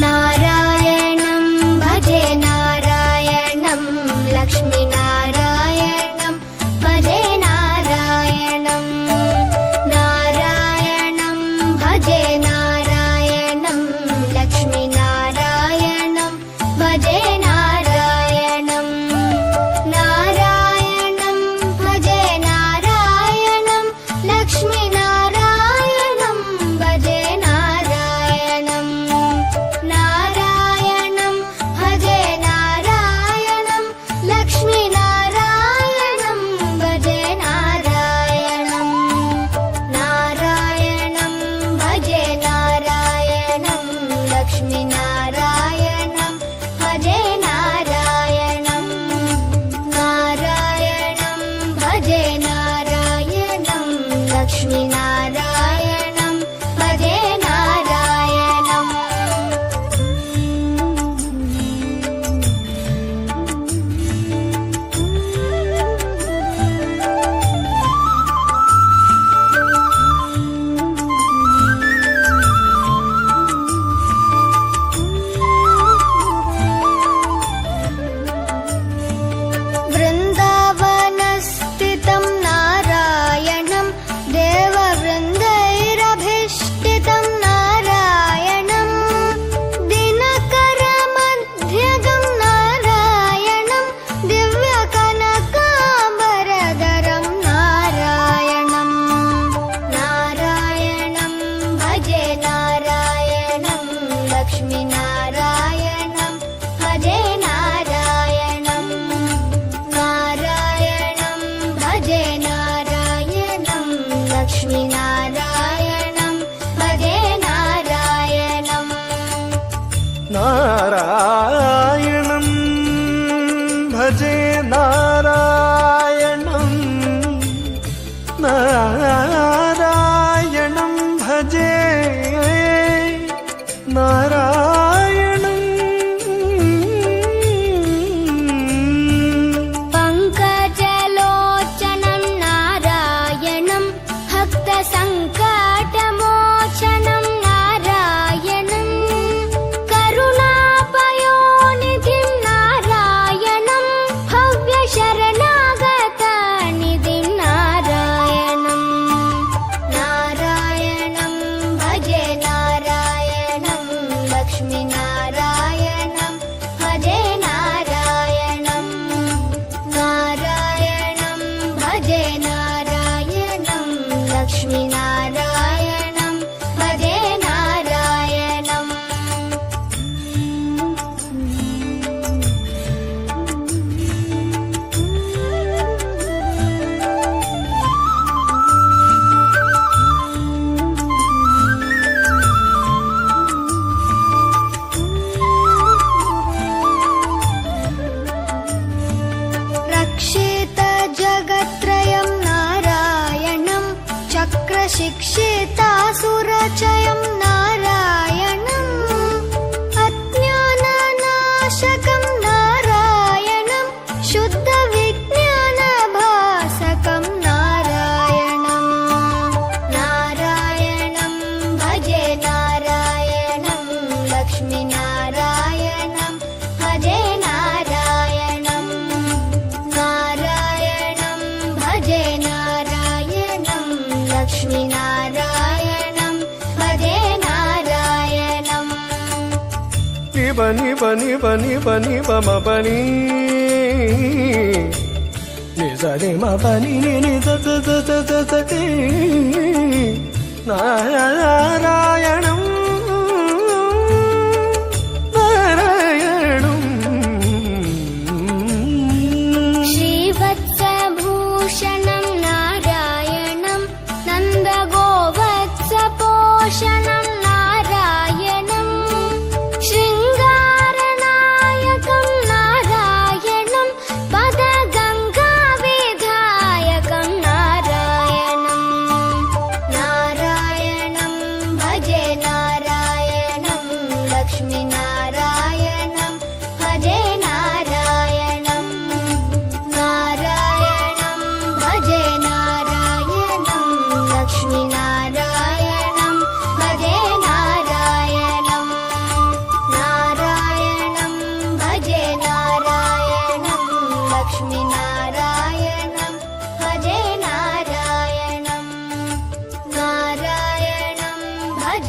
नारायणं भजे नारायणं लक्ष्मीनारायणं भजे नारायणं नारायणं भजे नारायणं लक्ष्मीनारायणं भजे नारायणं नारायणं भजे नारायणं लक्ष्मीनारायणं भजे नारायणं नारायणं भजे नारायणं लक्ष्मीनारायणं भजे नारायणं नारायणं भजे नारायणं लक्ष्मीनारायणं भजे नारायणं नारायणं भजे नारायणं लक्ष्मीनारायणं भजे नारायणं वृन्दावनस्थितं नारायणं देववृन्दैरभिष्टितं नारायणं दिनकरमध्यगं नारायणं दिव्यकनकाम्बरधरं नारायणं नारायणं भजे नारायणं लक्ष्मीनारायणं भजे नारायणं नारायणं भजे नारायणं लक्ष्मीनारायणं भजे नारायणं नारायणं भजे नारायणं नारायणं भजे नारायणं पङ्कजलोचनं नारायणं भक्तसङ्कटमोचनं नारायणं करुणापयोनिधिं नारायणं भव्यशरणागतनिधिं नारायणं नारायणं भजे नारायणं लक्ष्मीनारायणं भजे नारायणं नारायणं भजे नारायणं लक्ष्मीनारायणं भजे नारायणं रक्षितजगत्त्रयं नारायणं चक्रशिक्षितासुरचयं नारायणं अज्ञाननाशकं नारायणं शुद्धविज्ञानभासकं नारायणं नारायणं भजे नारायणं लक्ष्मीनारायणं भजे नारायणं नारायणं भजे नारायणं लक्ष्मीनारायणं भजे नारायणं निबनि बनि बनि बनि बम बनि निजनि म बनि नि the the the the the the ति नारायणं नारायणं श्रीवत्सभूषणं नारायणं नन्दगोवत्सपोषणं नारायणं शृङ्गारनायकं नारायणं पदगङ्गाविधायकं नारायणं नारायणं भजे नारायणं लक्ष्मीनारायणं भजे नारायणं नारायणं भजे नारायणं लक्ष्मीनारायणं भजे नारायणं नारायणम्